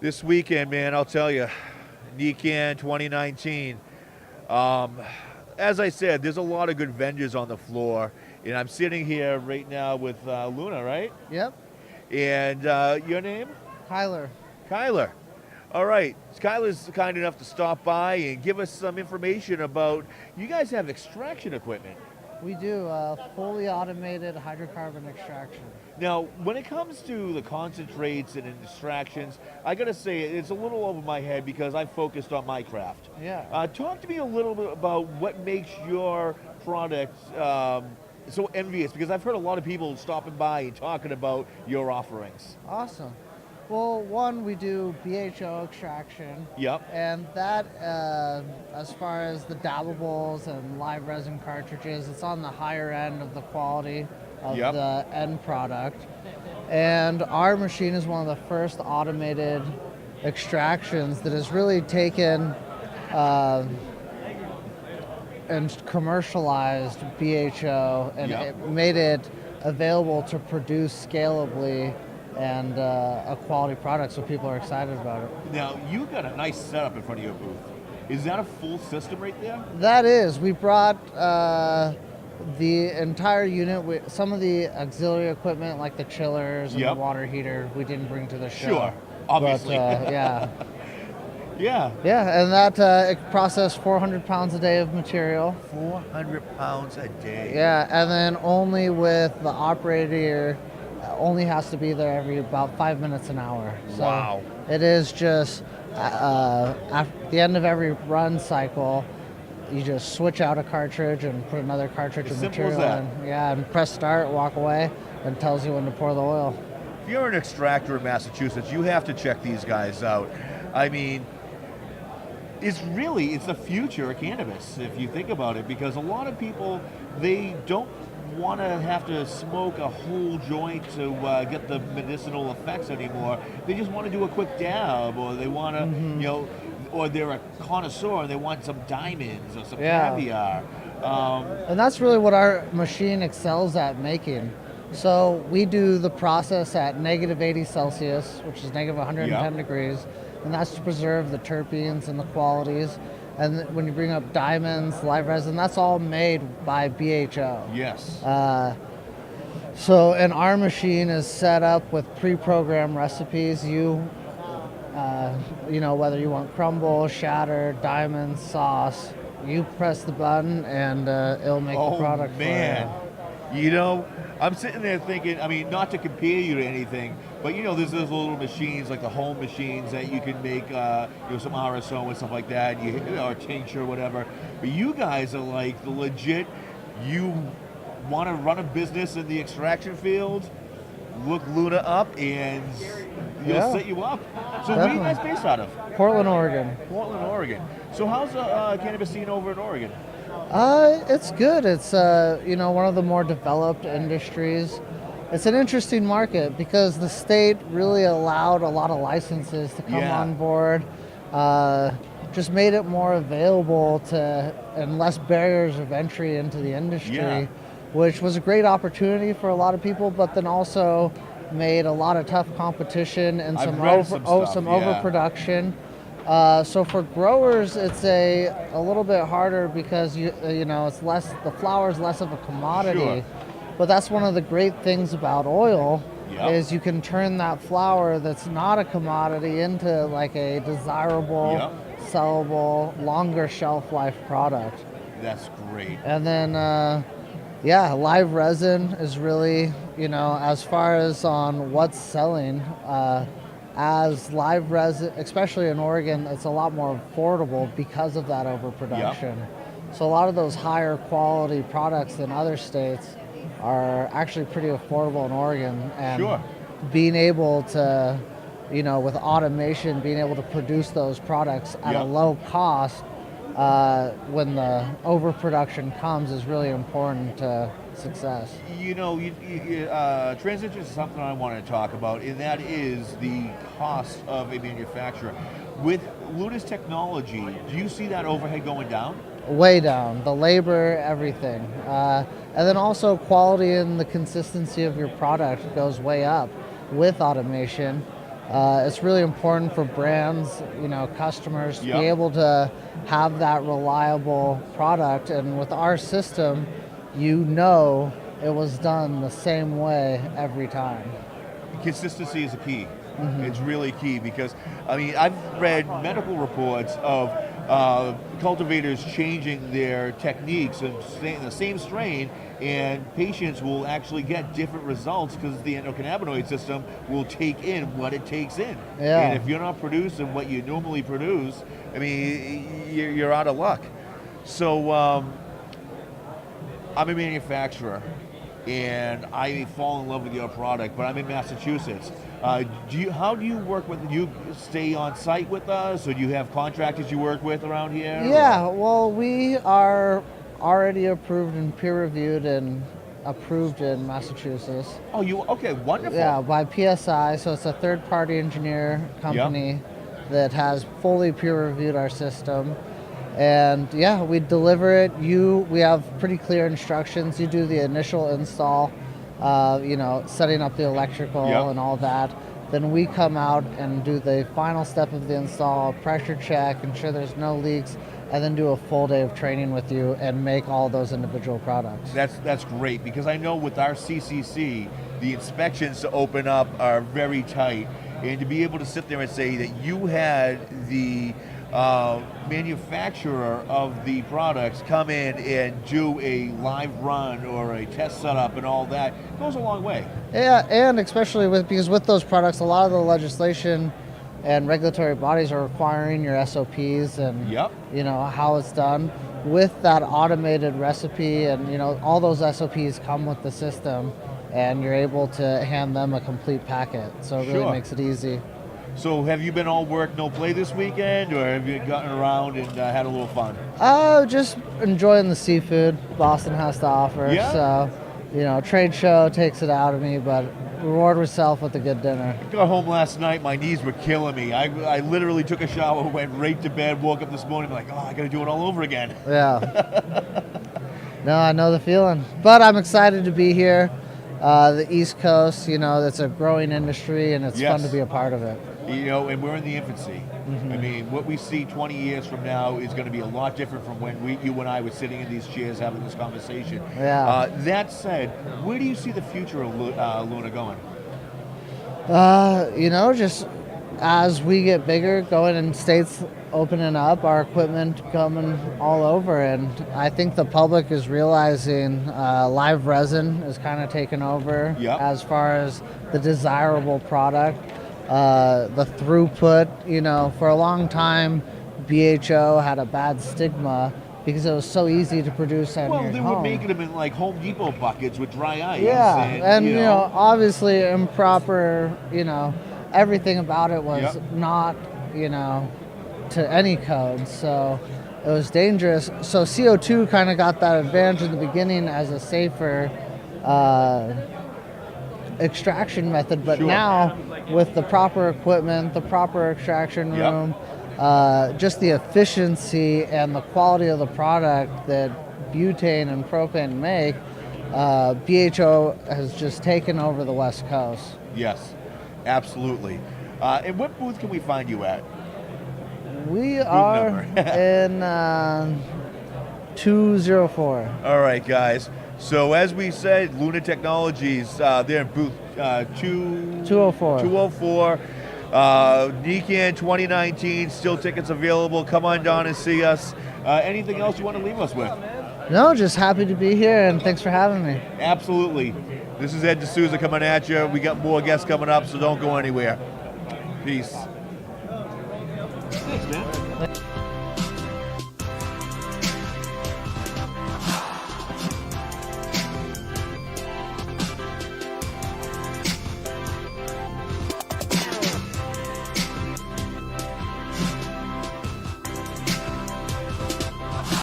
This weekend, man, I'll tell you, NECANN 2019. Um, as I said, there's a lot of good vendors on the floor, and I'm sitting here right now with Luna, right? Yep. And your name? Kyler. Kyler. All right. Kyler's kind enough to stop by and give us some information about. You guys have extraction equipment. We do fully automated hydrocarbon extraction. Now, when it comes to the concentrates and extractions, I got to say it's a little over my head because I focused on my craft. Yeah. Talk to me a little bit about what makes your product so envious, because I've heard a lot of people stopping by and talking about your offerings. Awesome. Well, one, we do BHO extraction. Yep. And that, as far as the dabbables and live resin cartridges, it's on the higher end of the quality of Yep. the end product. And our machine is one of the first automated extractions that has really taken and commercialized BHO and Yep. it made it available to produce scalably and a quality product, so people are excited about it. Now, you got a nice setup in front of your booth. Is that a full system right there? That is, we brought the entire unit, some of the auxiliary equipment like the chillers and Yep. the water heater we didn't bring to the show. Sure, obviously. But, yeah. Yeah. Yeah, and that it processed 400 pounds a day of material. 400 pounds a day. Yeah, and then only with the operator only has to be there every about 5 minutes an hour. So Wow. it is just at the end of every run cycle, you just switch out a cartridge and put another cartridge As of simple as material that. in. Yeah, and press start, walk away, and it tells you when to pour the oil. If you're an extractor in Massachusetts, you have to check these guys out. I mean, it's the future of cannabis, if you think about it, because a lot of people, they don't want to have to smoke a whole joint to get the medicinal effects anymore. They just want to do a quick dab, or they want to, or they're a connoisseur and they want some diamonds or some caviar. And that's really what our machine excels at making. So we do the process at negative 80 Celsius, which is negative 110 degrees, and that's to preserve the terpenes and the qualities. And when you bring up diamonds, live resin, that's all made by BHO. Yes. And our machine is set up with pre-programmed recipes. Whether you want crumble, shatter, diamond, sauce, you press the button and it'll make the product man. for you. I'm sitting there thinking, I mean, not to compare you to anything, but there's those little machines, like the home machines that you can make, some RSO and stuff like that, or tincture or whatever. But you guys are like the legit, you want to run a business in the extraction field, look Luna up and he'll set you up. So where are you guys based out of? Portland, Oregon. Portland, Oregon. So how's the cannabis scene over in Oregon? It's good. It's one of the more developed industries. It's an interesting market because the state really allowed a lot of licenses to come on board. Just made it more available and less barriers of entry into the industry, which was a great opportunity for a lot of people, but then also made a lot of tough competition and some overproduction. So for growers, it's a little bit harder because it's less, the flower is less of a commodity. Sure. But that's one of the great things about oil is you can turn that flower that's not a commodity into like a desirable, sellable, longer shelf life product. That's great. And then, live resin is really, as far as on what's selling, as live resin, especially in Oregon, it's a lot more affordable because of that overproduction. So a lot of those higher quality products than other states are actually pretty affordable in Oregon. And being able to, with automation, being able to produce those products at a low cost when the overproduction comes is really important to success. Transition is something I want to talk about, and that is the cost of a manufacturer. With Luna's technology, do you see that overhead going down? Way down. The labor, everything. And then also quality and the consistency of your product goes way up with automation. It's really important for brands, customers to Yep. be able to have that reliable product. And with our system, it was done the same way every time. Consistency is a key. It's really key because, I mean, I've read medical reports of cultivators changing their techniques and the same strain, and patients will actually get different results because the endocannabinoid system will take in what it takes in. Yeah. And if you're not producing what you normally produce, I mean, you're out of luck. So I'm a manufacturer, and I fall in love with your product, but I'm in Massachusetts. How do you work with, you stay on site with us, or do you have contractors you work with around here? Yeah, well, we are already approved and peer reviewed and approved in Massachusetts. Oh, okay, wonderful. Yeah, by PSI, so it's a third-party engineer company that has fully peer reviewed our system. And yeah, we deliver it. We have pretty clear instructions. You do the initial install, setting up the electrical and all that. Then we come out and do the final step of the install, pressure check, ensure there's no leaks, and then do a full day of training with you and make all those individual products. That's great, because I know with our CCC, the inspections to open up are very tight, and to be able to sit there and say that you had the manufacturer of the products come in and do a live run or a test setup and all that goes a long way. Yeah, and especially because with those products, a lot of the legislation and regulatory bodies are requiring your SOPs and how it's done. With that automated recipe and all those SOPs come with the system, and you're able to hand them a complete packet. So it really makes it easy. So have you been all work, no play this weekend, or have you gotten around and had a little fun? Just enjoying the seafood Boston has to offer. Yeah. So, trade show takes it out of me, but reward myself with a good dinner. I got home last night, my knees were killing me. I literally took a shower, went right to bed, woke up this morning, like, I gotta do it all over again. Yeah. No, I know the feeling. But I'm excited to be here. The East Coast, that's a growing industry, and it's fun to be a part of it. And we're in the infancy. I mean, what we see 20 years from now is going to be a lot different from when you and I were sitting in these chairs having this conversation. Yeah. That said, where do you see the future of Luna going? Just as we get bigger, going in states opening up, our equipment coming all over, and I think the public is realizing live resin is kind of taking over as far as the desirable product. The throughput, for a long time, BHO had a bad stigma because it was so easy to produce at your home. Well, they were making them in like Home Depot buckets with dry ice. Yeah, and obviously improper, everything about it was not, to any code, so it was dangerous. So CO2 kind of got that advantage in the beginning as a safer extraction method, but now with the proper equipment, the proper extraction room, just the efficiency and the quality of the product that butane and propane make, BHO has just taken over the West Coast. Yes, absolutely. And what booth can we find you at? We are in 204. All right, guys. So as we said, Luna Technologies, they're in booth 204. 204. NECANN 2019, still tickets available. Come on down and see us. Anything else you want to leave us with? No, just happy to be here, and thanks for having me. Absolutely. This is Ed D'Souza coming at you. We got more guests coming up, so don't go anywhere. Peace.